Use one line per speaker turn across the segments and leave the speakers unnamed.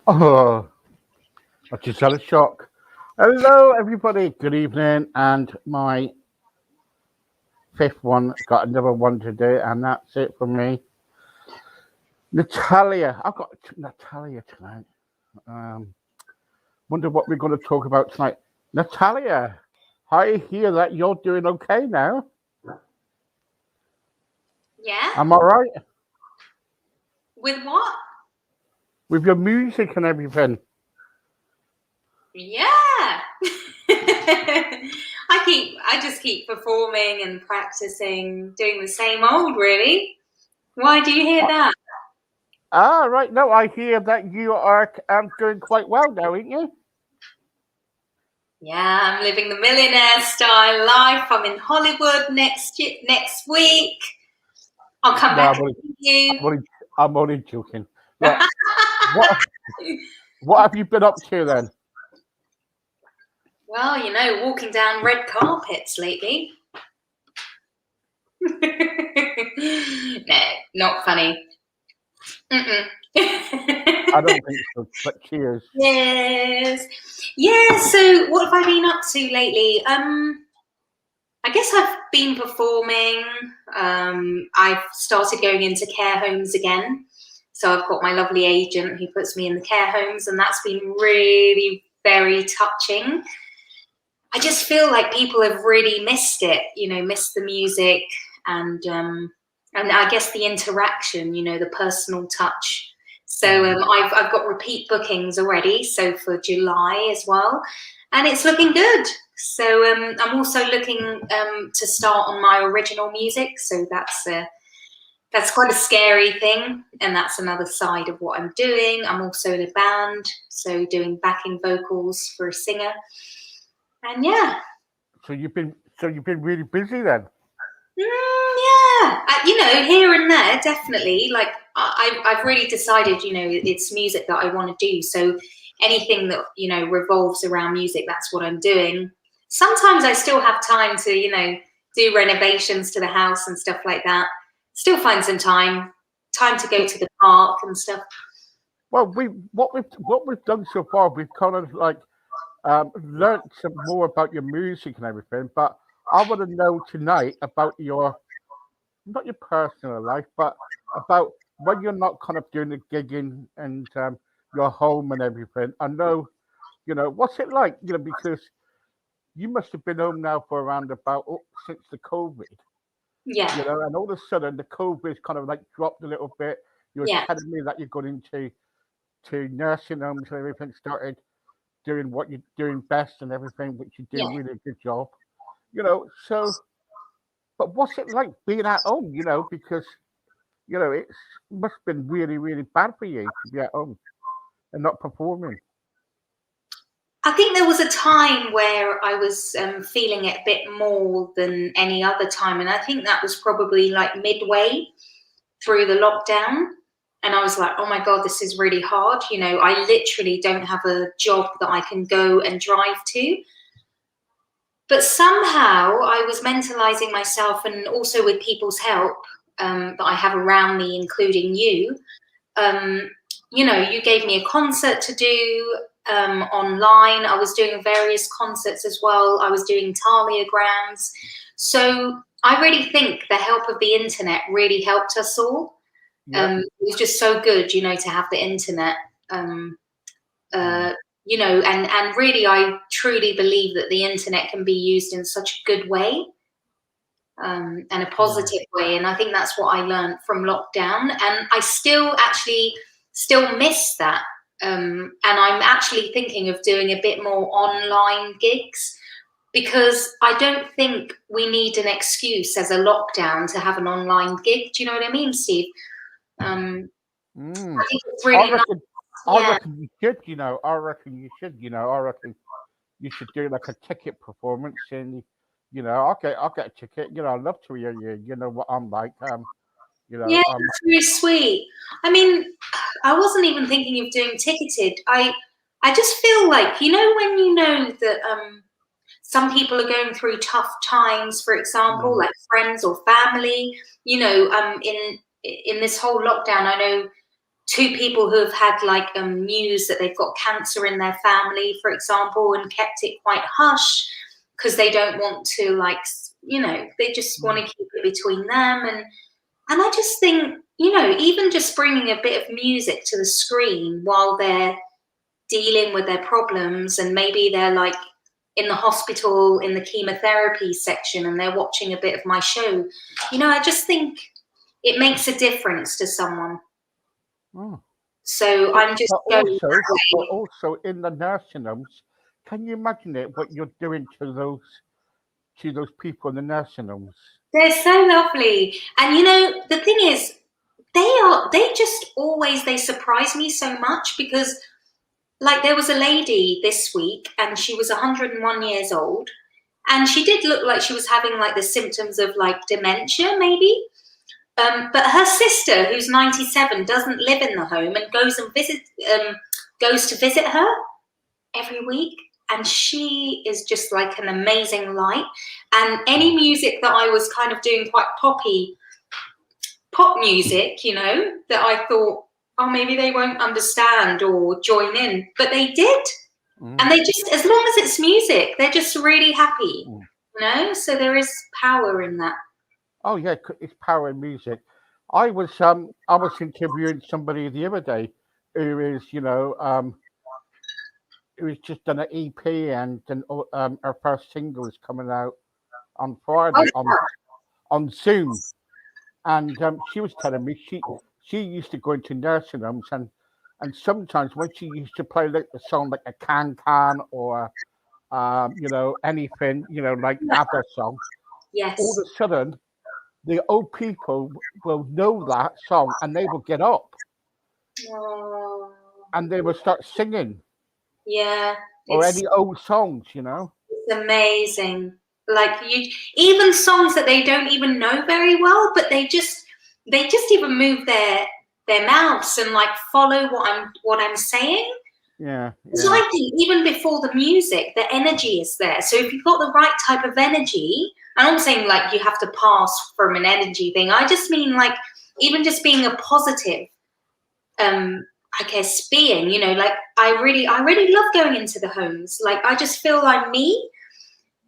Oh, I just had a shock. Hello, everybody. Good evening. And my fifth one got another one to do, and that's it for me. Natalia. I've got Natalia tonight. Wonder what we're going to talk about tonight. Natalia, I hear that you're doing okay now.
Yeah?
Am I right?
With what?
With your music and everything.
Yeah. I just keep performing and practicing, doing the same old, really. Why do you hear that?
Ah, right. No, I hear that you are doing quite well now, aren't you?
Yeah, I'm living the millionaire style life. I'm in Hollywood next week. I'll come back and see you.
I'm only joking. Look, what have you been up to then?
Well, walking down red carpets lately. No, not funny.
I don't think so, but cheers.
Yes. Yeah, so what have I been up to lately? I guess I've been performing. I've started going into care homes again. So I've got my lovely agent who puts me in the care homes, and that's been really very touching. I just feel like people have really missed it, missed the music and I guess the interaction, the personal touch. So I've got repeat bookings already, so for July as well, and it's looking good. So I'm also looking to start on my original music, so that's quite a scary thing, and that's another side of what I'm doing. I'm also in a band, so doing backing vocals for a singer, and yeah.
So you've been really busy then.
Yeah, here and there, definitely. Like I've really decided, it's music that I want to do. So anything that revolves around music, that's what I'm doing. Sometimes I still have time to, do renovations to the house and stuff like that. Still find some time to go to the park and stuff.
Well, what we've done so far, we've kind of like learned some more about your music and everything. But I want to know tonight about not your personal life, but about when you're not kind of doing the gigging and your home and everything. I know, what's it like? Because you must have been home now for around about since the COVID.
Yeah.
And all of a sudden the COVID's kind of like dropped a little bit. You were telling me that you're going into nursing homes and everything, started doing what you're doing best and everything, which you do really a good job. So but what's it like being at home, because it must have been really, really bad for you to be at home and not performing.
I think there was a time where I was feeling it a bit more than any other time. And I think that was probably like midway through the lockdown. And I was like, oh my God, this is really hard. I literally don't have a job that I can go and drive to. But somehow I was mentalizing myself, and also with people's help that I have around me, including you. You gave me a concert to do online. I was doing various concerts as well. I was doing taliograms. So I really think the help of the internet really helped us all. It was just so good, to have the internet. And really, I truly believe that the internet can be used in such a good way and a positive way. And I think that's what I learned from lockdown. And I still miss that. And I'm actually thinking of doing a bit more online gigs, because I don't think we need an excuse as a lockdown to have an online gig. Do you know what I mean, Steve?
Mm.
I think it's
I
really nice.
reckon. I
Yeah.
reckon you should. I reckon you should. I reckon you should do like a ticket performance, and I'll get a ticket. I'd love to hear you. You know what I'm like.
Yeah, that's really sweet. I mean, I wasn't even thinking of doing ticketed. I just feel like, when you know that some people are going through tough times, for example, like friends or family, in this whole lockdown, I know two people who have had like news that they've got cancer in their family, for example, and kept it quite hush because they don't want to they just want to keep it between them. And I just think, even just bringing a bit of music to the screen while they're dealing with their problems, and maybe they're like in the hospital in the chemotherapy section and they're watching a bit of my show, I just think it makes a difference to someone.
Mm.
So I'm just going that way.
But also in the nursing homes, can you imagine what you're doing to those people in the nursing homes?
They're so lovely. And the thing is, they just always, they surprise me so much because like there was a lady this week and she was 101 years old and she did look like she was having like the symptoms of like dementia maybe. But her sister, who's 97, doesn't live in the home and goes to visit her every week. And she is just like an amazing light. And any music that I was kind of doing quite pop music, that I thought, oh, maybe they won't understand or join in, but they did. And they just, as long as it's music, they're just really happy, So there is power in that.
Oh yeah, it's power in music. I was interviewing somebody the other day who is who's just done an EP, and then her first single is coming out on Friday on Zoom, and she was telling me she used to go into nursing homes, and sometimes when she used to play like a song like a Can or anything like ABBA song,
Yes.
all of a sudden the old people will know that song and they will get up and they will start singing.
Yeah.
Or any old songs,
It's amazing. Like even songs that they don't even know very well, but they just even move their mouths and like follow what I'm saying.
Yeah.
So I think even before the music, the energy is there. So if you've got the right type of energy, I'm not saying like you have to pass from an energy thing. I just mean like even just being a positive, I guess being, like I really love going into the homes. Like I just feel I'm me.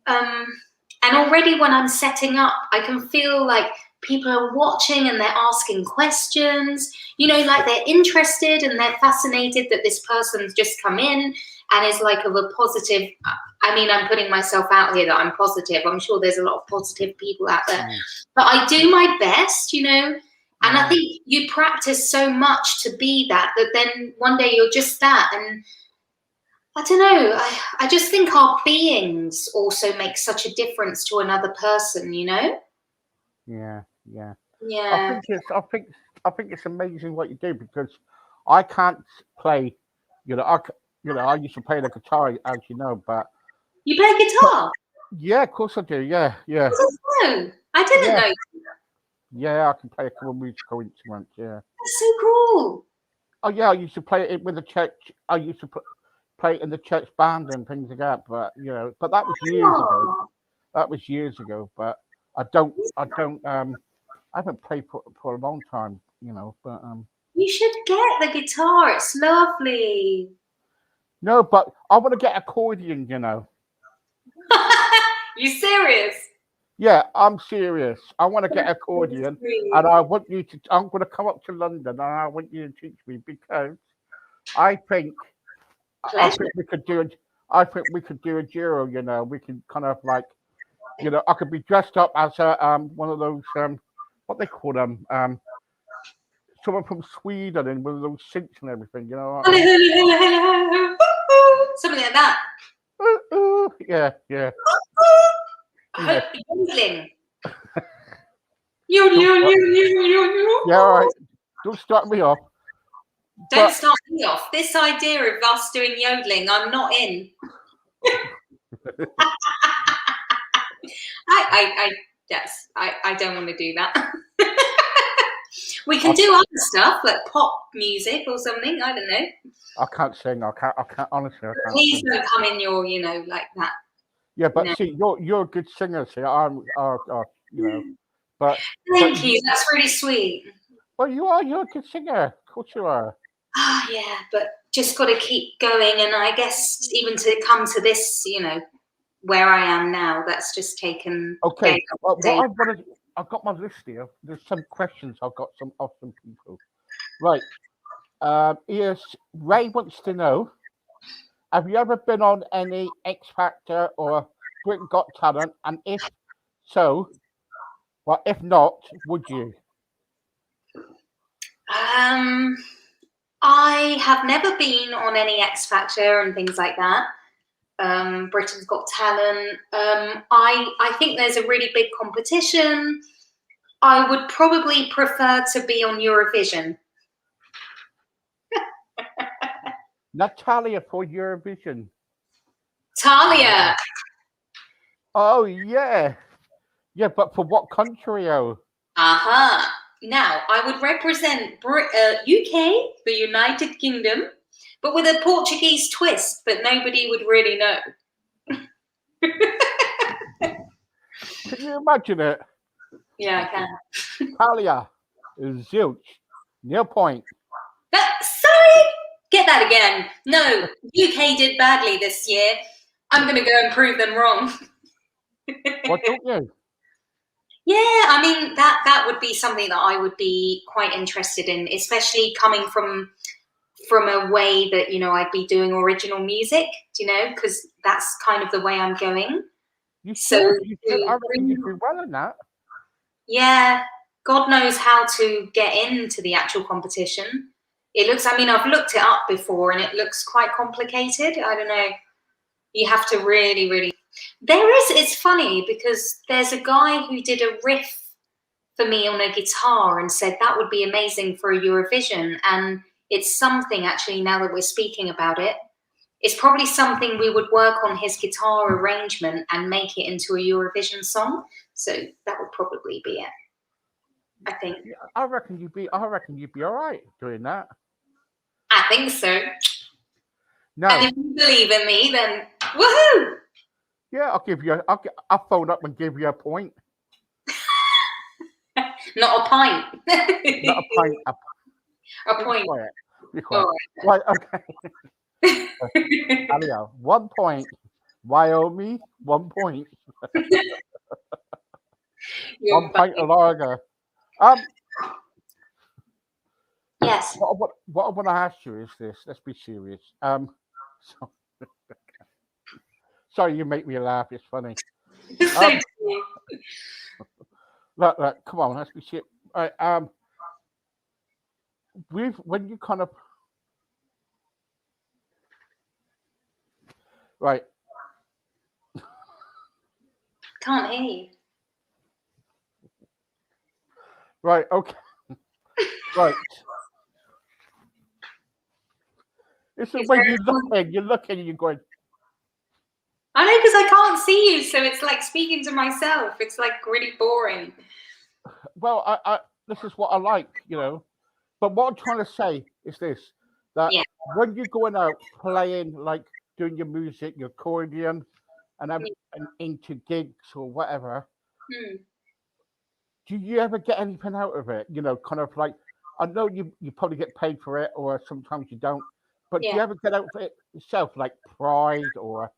And already when I'm setting up, I can feel like people are watching and they're asking questions, like they're interested and they're fascinated that this person's just come in and is like of a positive. I mean, I'm putting myself out here that I'm positive. I'm sure there's a lot of positive people out there, but I do my best, and I think you practice so much to be that then one day you're just that. And I don't know. I just think our beings also make such a difference to another person,
Yeah.
Yeah.
I think it's amazing what you do, because I can't play. I used to play the guitar, as you know, but
you play guitar.
Yeah, of course I do. Yeah.
I didn't know.
Yeah, I can play a couple of musical instruments. Yeah.
That's so cool.
Oh yeah, I used to play it with the church. I used to play it in the church band and things like that. But but that was years ago. That was years ago. But I haven't played for a long time. But
You should get the guitar. It's lovely.
No, but I want to get accordion.
You serious?
Yeah, I'm serious. I want to get accordion, and I want you to. I'm going to come up to London, and I want you to teach me, because I think we could do it. I think we could do a duo. We can kind of like, I could be dressed up as a one of those what they call them someone from Sweden, and one of those synths and everything.
Something like that.
Yeah.
Yodeling.
Yeah, all right. Don't start me off.
Don't start me off. This idea of us doing yodeling, I'm not in. I don't want to do that. We can do other stuff like pop music or something. I don't know.
I can't sing. I can't. Honestly, I can't.
Please
sing.
don't come in your, like that.
Yeah, but see, you're a good singer. See, I'm, but
thank you. That's really sweet.
Well, you're a good singer. Of course you are.
Oh, yeah, but just got to keep going. And I guess even to come to this, where I am now, that's just taken.
Okay. Well, I've got my list here. There's some questions I've got of some people. Right. Here's Ray wants to know: have you ever been on any X Factor or Britain Got Talent? And if so, well, if not, would you?
I have never been on any X Factor and things like that. Britain's Got Talent. I think there's a really big competition. I would probably prefer to be on Eurovision.
Natalia for Eurovision.
Talia.
Oh yeah, yeah, but for what country? Oh.
Now I would represent UK, the United Kingdom, but with a Portuguese twist, but nobody would really know.
Can you imagine it?
Yeah, I can.
Talia, zilch, nil point.
Sorry, get that again. No, UK did badly this year. I'm going to go and prove them wrong.
What don't you?
Yeah, I mean that would be something that I would be quite interested in, especially coming from a way that I'd be doing original music. Because that's kind of the way I'm going.
You should. I reckon you'd do well in that.
Yeah, God knows how to get into the actual competition. I've looked it up before, and it looks quite complicated. I don't know. You have to really, really. It's funny because there's a guy who did a riff for me on a guitar and said that would be amazing for a Eurovision. And it's something, actually, now that we're speaking about it, it's probably something we would work on his guitar arrangement and make it into a Eurovision song. So that would probably be it, I think.
Yeah, I reckon you'd be all right doing that.
I think so.
No.
And if you believe in me, then woohoo!
Yeah, I'll phone up and give you a point.
Not a pint.
Not a pint.
A point.
Be quiet. Right, okay. Talia, 1 point. Wyoming, 1 point. 1 pint of lager.
Yes.
What I want to ask you is this. Let's be serious. Sorry, you make me laugh. It's funny. Look, come on, let's be serious. All right, when you kind of right.
Can't hear you.
Right. Okay. Right. It's the way you're looking, and you're going.
I know, because I can't see you, so it's like speaking to myself. It's like really boring.
Well, I this is what I like, But what I'm trying to say is this: that when you're going out playing, like doing your music, your accordion, and into gigs or whatever, do you ever get anything out of it? Kind of like, I know you probably get paid for it, or sometimes you don't. But do you ever get out of it yourself, like pride, or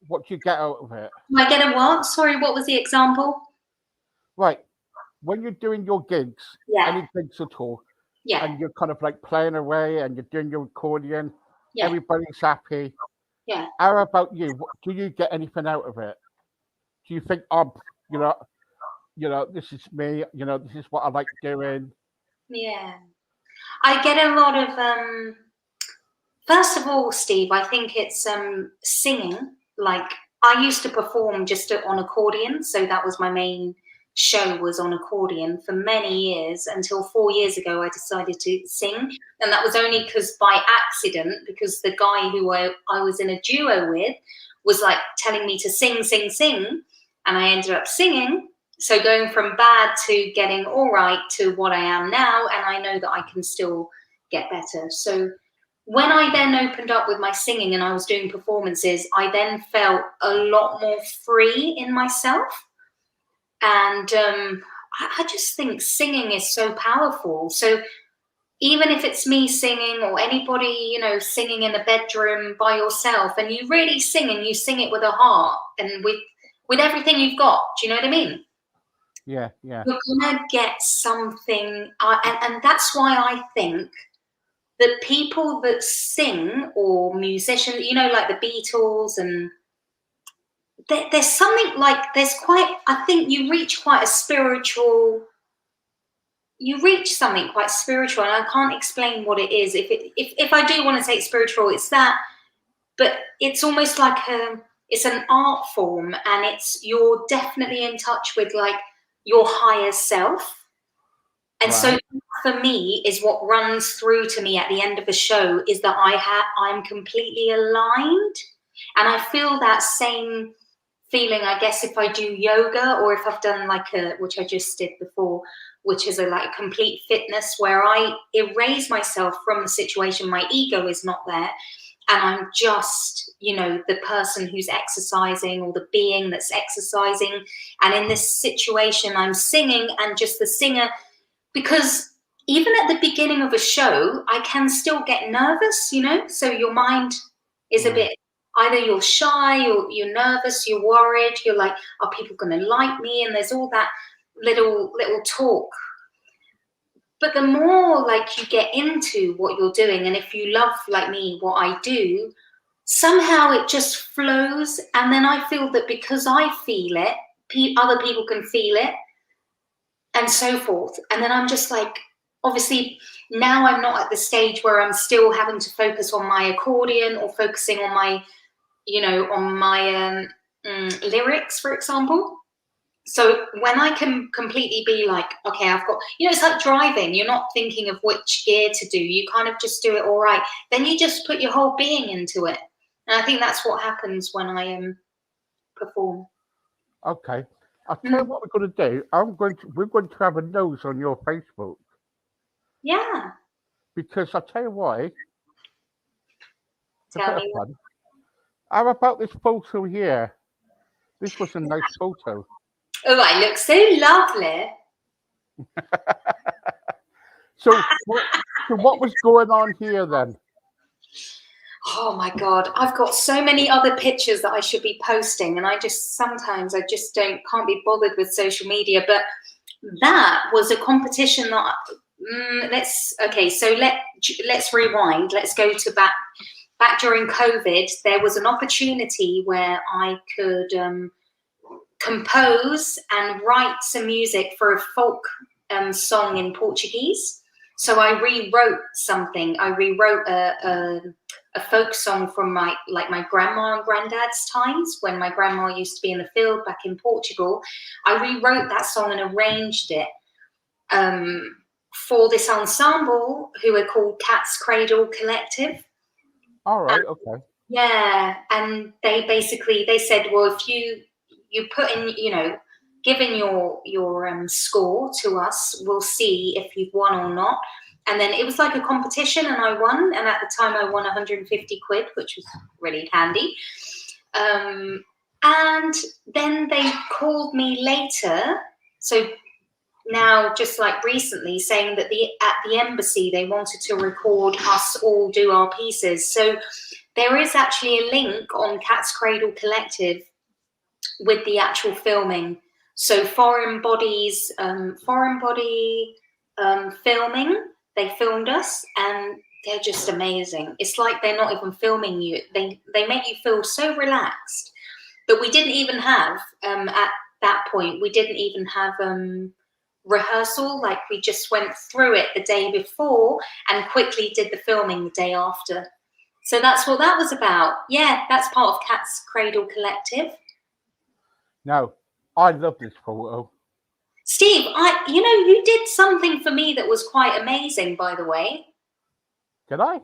what do you get out of it?
Do I get a what? Sorry, what was the example?
Right. When you're doing your gigs, any gigs at all, and you're kind of like playing away and you're doing your accordion, everybody's happy.
Yeah.
How about you? Do you get anything out of it? Do you think, this is me, this is what I like doing?
Yeah. I get a lot of, first of all, Steve, I think it's singing. Like, I used to perform just on accordion, so that was my main show was on accordion for many years, until 4 years ago I decided to sing. And that was only because by accident, because the guy who I was in a duo with was like telling me to sing, sing, sing. And I ended up singing. So going from bad to getting all right to what I am now. And I know that I can still get better. So when I then opened up with my singing and I was doing performances, I then felt a lot more free in myself. And I just think singing is so powerful. So even if it's me singing or anybody, you know, singing in a bedroom by yourself, and you really sing and you sing it with a heart and with everything you've got, do you know what I mean?
Yeah, yeah.
You're gonna get something, and that's why I think that people that sing or musicians, you know, like the Beatles, and there's something like, there's quite, I think you reach quite a spiritual, you reach something quite spiritual, and I can't explain what it is. If I do want to say it's spiritual, it's that, but it's almost like it's an art form, and it's, you're definitely in touch with like your higher self. And
Right.
so for me is what runs through to me at the end of a show, is that I'm completely aligned. And I feel that same feeling, I guess, if I do yoga, or if I've done like which I just did before, which is a like complete fitness, where I erase myself from the situation. My ego is not there. And I'm just, you know, the person who's exercising, or the being that's exercising. And in this situation, I'm singing and just the singer, because even at the beginning of a show, I can still get nervous, you know? So your mind is a bit, either you're shy, or you're nervous, you're worried, you're like, are people going to like me? And there's all that little talk. But the more like you get into what you're doing, and if you love, like me, what I do, somehow it just flows. And then I feel that because I feel it, other people can feel it, and so forth. And then I'm just like, obviously now I'm not at the stage where I'm still having to focus on my accordion, or focusing on my, you know, on my lyrics, for example. So when I can completely be like, okay, I've got, you know, it's like driving. You're not thinking of which gear to do. You kind of just do it all right. Then you just put your whole being into it. And I think that's what happens when I perform.
Okay. I'll tell you what we're going to do. We're going to have a nose on your Facebook,
Yeah.
because I'll tell you why. It's a
Tell
bit of
me.
fun. How about this photo here? This was a nice photo.
Oh, I look so lovely.
So what was going on here then?
Oh my God, I've got so many other pictures that I should be posting, and I just sometimes can't be bothered with social media. But that was a competition that let's rewind. Let's go to back during COVID. There was an opportunity where I could compose and write some music for a folk song in Portuguese. So I rewrote something. I rewrote a folk song from my grandma and granddad's times, when my grandma used to be in the field back in Portugal. I rewrote that song and arranged it for this ensemble who are called Cat's Cradle Collective.
All right, okay.
Yeah, and they said, well, if you put in, you know, given your score to us, we'll see if you've won or not. And then it was like a competition, and I won. And at the time, I won 150 quid, which was really handy. And then they called me later. So now, just like recently, saying that at the embassy, they wanted to record us all do our pieces. So there is actually a link on Cat's Cradle Collective with the actual filming. So foreign body filming, they filmed us, and they're just amazing. It's like they're not even filming you. They make you feel so relaxed. But we didn't even have, at that point, we didn't even have rehearsal. Like, we just went through it the day before and quickly did the filming the day after. So that's what that was about. Yeah, that's part of Cat's Cradle Collective.
Now, I love this photo.
Steve, you did something for me that was quite amazing, by the way.
Did I?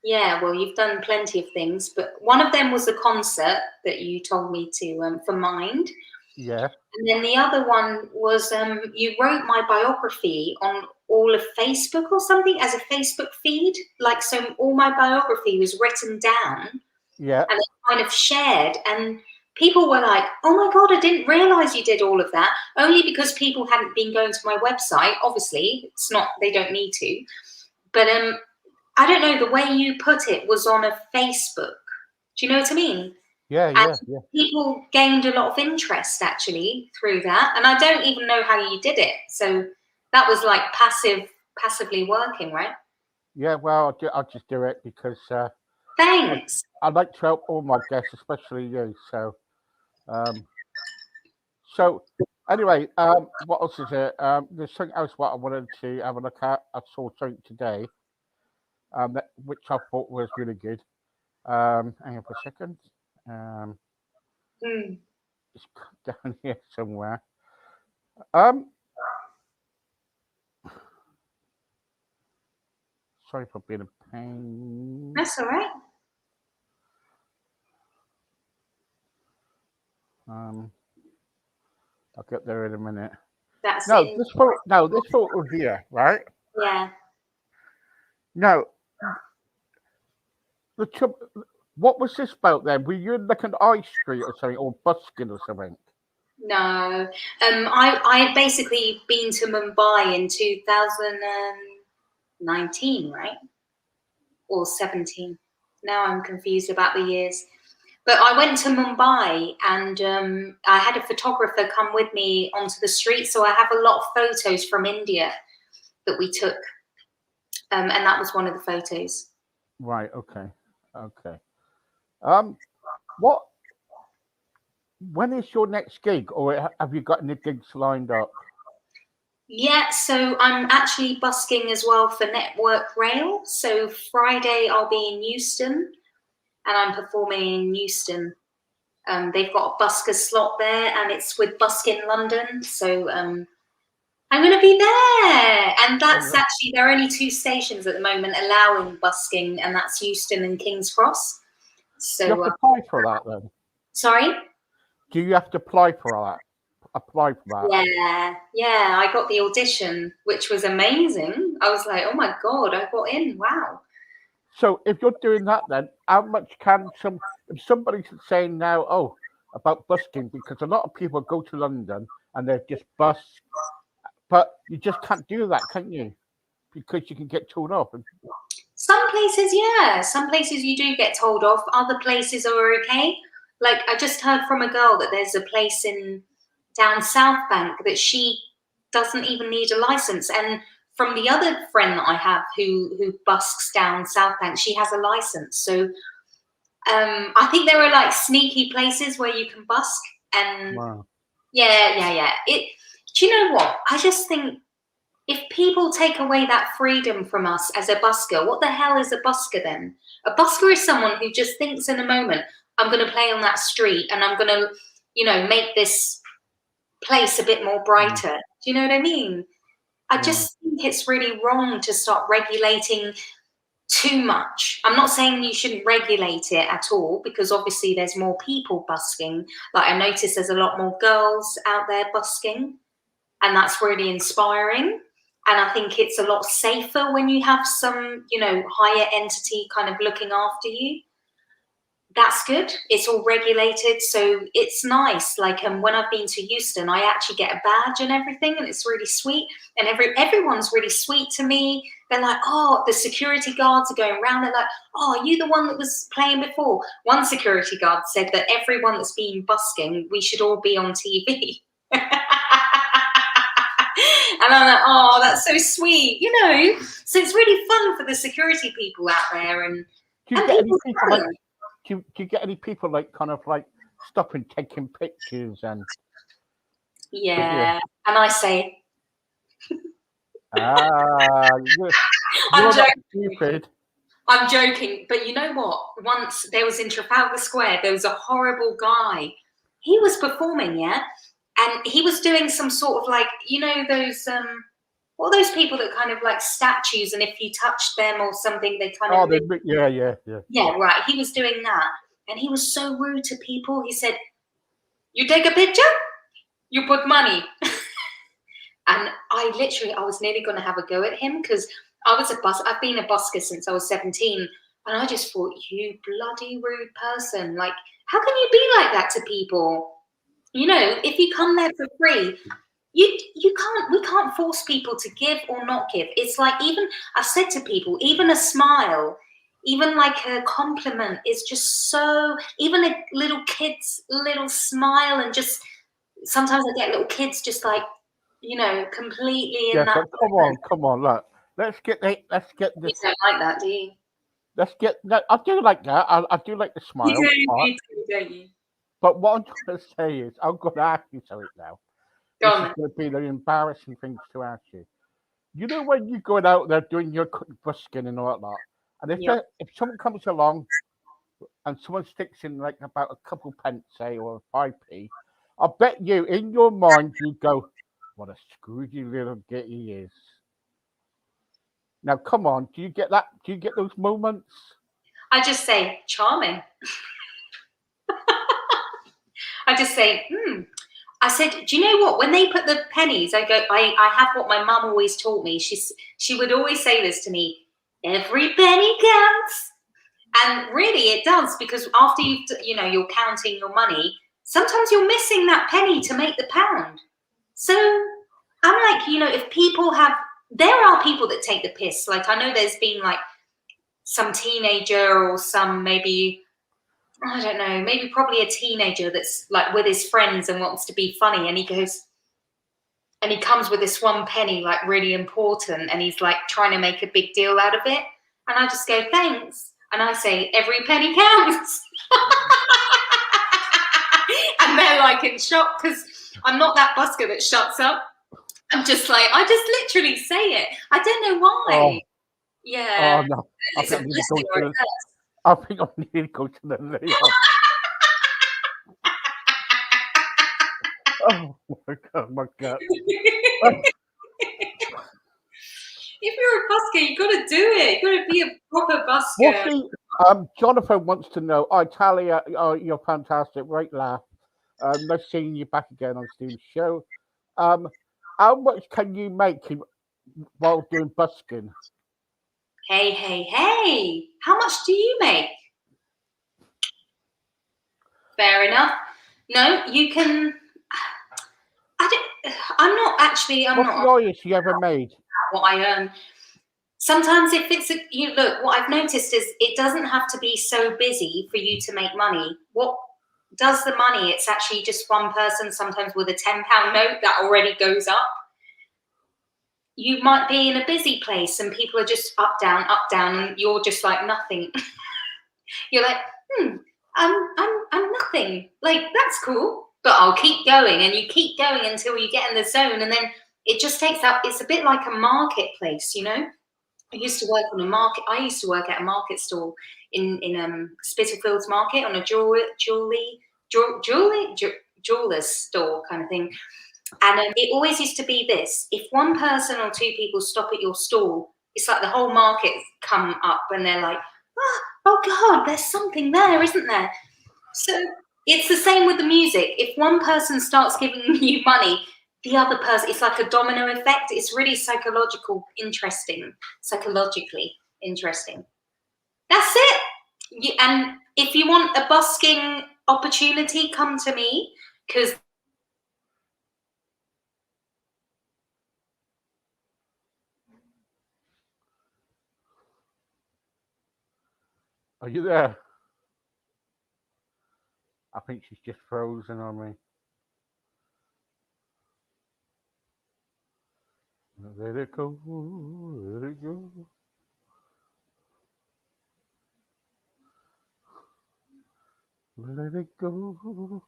Yeah, well, you've done plenty of things, but one of them was a concert that you told me to for Mind.
Yeah.
And then the other one was you wrote my biography on all of Facebook or something as a Facebook feed. Like, so all my biography was written down
Yeah.
and kind of shared. And people were like, oh my God, I didn't realize you did all of that. Only because people hadn't been going to my website. Obviously, it's not, they don't need to. But I don't know, the way you put it was on a Facebook. Do you know what I mean?
Yeah.
And
Yeah.
people gained a lot of interest actually through that. And I don't even know how you did it. So that was like passively working, right?
Yeah. Well, I'll just do it because
Thanks.
I'd like to help all my guests, especially you. So, so anyway, what else is it? There's something else what I wanted to have a look at. I saw something today, which I thought was really good. Hang on for a second.
Mm.
It's down here somewhere. Sorry for being a pain.
That's all right.
I'll get there in a minute.
That's
No,
it.
this photo here, right?
Yeah.
No, what was this about then? Were you in like an high street or something, or busking or something?
No. I had basically been to Mumbai in 2019, right? Or 17. Now I'm confused about the years. But I went to Mumbai and I had a photographer come with me onto the street. So I have a lot of photos from India that we took. And that was one of the photos.
Right. Okay. What? When is your next gig, or have you got any gigs lined up?
Yeah, so I'm actually busking as well for Network Rail. So Friday I'll be in Euston and I'm performing in Euston. They've got a busker slot there and it's with Buskin London. So I'm going to be there. And that's actually, there are only 2 stations at the moment allowing busking, and that's Euston and King's Cross. So
Do you have to apply for that then?
Sorry?
Do you have to apply for that?
Yeah, I got the audition, which was amazing. I was like, oh my God, I got in. Wow.
So if you're doing that, then how much can if somebody's saying now, about busking, because a lot of people go to London and they're just busk, but you just can't do that, can you? Because you can get told off.
Some places, yeah. Some places you do get told off. Other places are okay. Like I just heard from a girl that there's a place in down South Bank that she doesn't even need a license. And from the other friend that I have who busks down South Bank, she has a license. So I think there are like sneaky places where you can busk. And
Wow.
yeah. Do you know what? I just think if people take away that freedom from us as a busker, what the hell is a busker then? A busker is someone who just thinks in a moment, I'm going to play on that street and I'm going to, make this place a bit more brighter. Do you know what I mean? I just think it's really wrong to start regulating too much. I'm not saying you shouldn't regulate it at all, because obviously there's more people busking. Like I notice there's a lot more girls out there busking, and that's really inspiring. And I think it's a lot safer when you have some, higher entity kind of looking after you. That's good. It's all regulated, so it's nice. Like when I've been to Euston, I actually get a badge and everything, and it's really sweet. And everyone's really sweet to me. They're like, oh, the security guards are going around. They're like, oh, are you the one that was playing before? One security guard said that everyone that's been busking, we should all be on TV. And I'm like, oh, that's so sweet, So it's really fun for the security people out there. And
do you get any people like? Do you get any people like kind of like stopping, taking pictures and?
Yeah, and I say,
you're not stupid.
I'm joking, but you know what? Once there was in Trafalgar Square, there was a horrible guy. He was performing, yeah, and he was doing some sort of like, you know those what are those people that kind of like statues, and if you touch them or something, they kind of
Oh, yeah.
yeah, right. He was doing that, and he was so rude to people. He said, "You take a picture, you put money." And I was nearly going to have a go at him because I've been a busker since I was 17. And I just thought, you bloody rude person. Like, how can you be like that to people? You know, if you come there for free, we can't force people to give or not give. It's like, even I've said to people, even a smile, even like a compliment is just so, even a little kid's little smile, and just sometimes I get little kids just like, you know, completely in
Yeah,
that
but come on, look. Let's get
You
this.
don't like that, do you?
Let's get. No, I do like that. I do like the
You
smile
do,
part.
you do, don't you?
But what I'm trying to say is, I'm going to ask you something now.
Go
This
on
is
then.
going to be the embarrassing thing to ask you. You know when you're going out there doing your busking and all that, and
Yep.
if someone comes along and someone sticks in like about a couple pence, say, or 5p, I bet you in your mind you go, "What a scroogy little git he is." Now, come on, do you get that? Do you get those moments?
I just say, charming. I just say, I said, do you know what? When they put the pennies, I have what my mum always taught me. She would always say this to me, every penny counts. And really it does, because after you're counting your money, sometimes you're missing that penny to make the pound. So I'm like, if people there are people that take the piss. Like, I know there's been like some teenager or some, maybe, I don't know, maybe probably a teenager that's like with his friends and wants to be funny, and he comes with this one penny, like really important, and he's like trying to make a big deal out of it. And I just go, thanks. And I say, every penny counts. And they're like in shock, because I'm not that busker that shuts up. I'm just like, I just literally say it. I don't know why.
Oh,
Yeah.
no! I
It's a
think I need to go
blessing or a
to the.
curse.
I think I need to go to the layoff. Oh my god, my god.
If you're a busker, you've got to do it. You've got to be a proper
Well,
busker.
see, Jonathan wants to know. Oh, Talia, oh, you're fantastic. Great laugh. Nice seeing you back again on Steve's show. Um, how much can you make while doing busking?
Hey, hey, hey. How much do you make? Fair enough. No, you can. I'm not actually. I'm
What's the
not
highest you ever made?
what I earn. Sometimes if it's look, what I've noticed is it doesn't have to be so busy for you to make money. What does the money? It's actually just one person, sometimes with a £10 note that already goes up. You might be in a busy place and people are just up, down, and you're just like nothing. You're like, I'm nothing. Like, that's cool, but I'll keep going, and you keep going until you get in the zone, and then it just takes up. It's a bit like a marketplace, I used to work on a market. I used to work at a market stall in Spitalfields Market, on a jeweler's store kind of thing. And it always used to be this: if one person or two people stop at your stall, it's like the whole market come up, and they're like, oh God, there's something there, isn't there? So it's the same with the music. If one person starts giving you money, the other person, it's like a domino effect. It's really psychologically interesting. That's it. And if you want a busking opportunity, come to me, because
Are you there? I think she's just frozen on me. Let it go, let it go. Let it go.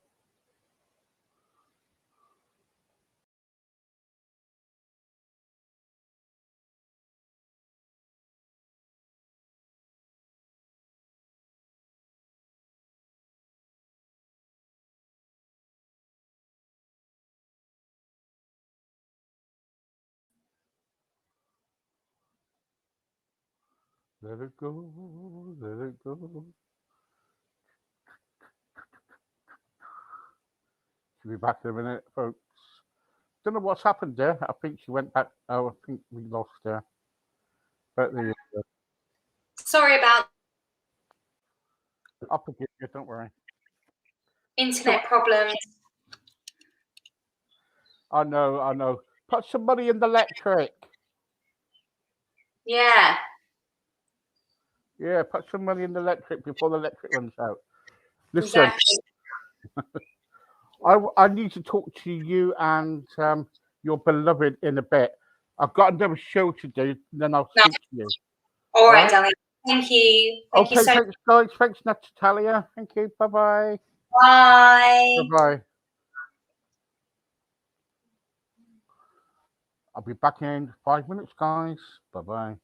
Let it go, let it go. She'll be back in a minute, folks. Don't know what's happened there. I think she went back. Oh, I think we lost her. But there you go.
Sorry about
I'll forgive you, don't worry.
internet problems.
I know. Put some money in the electric.
Yeah.
Yeah, put some money in the electric before the electric runs out. Listen,
Exactly.
I need to talk to you and your beloved in a bit. I've got another show to do, then I'll
No.
speak to you.
All right,
Right?
darling. Thank you. Thank you
Okay,
so much.
thanks, guys. Thanks, Natalia. Thank you. Bye-bye.
Bye.
Bye-bye. I'll be back in 5 minutes, guys. Bye-bye.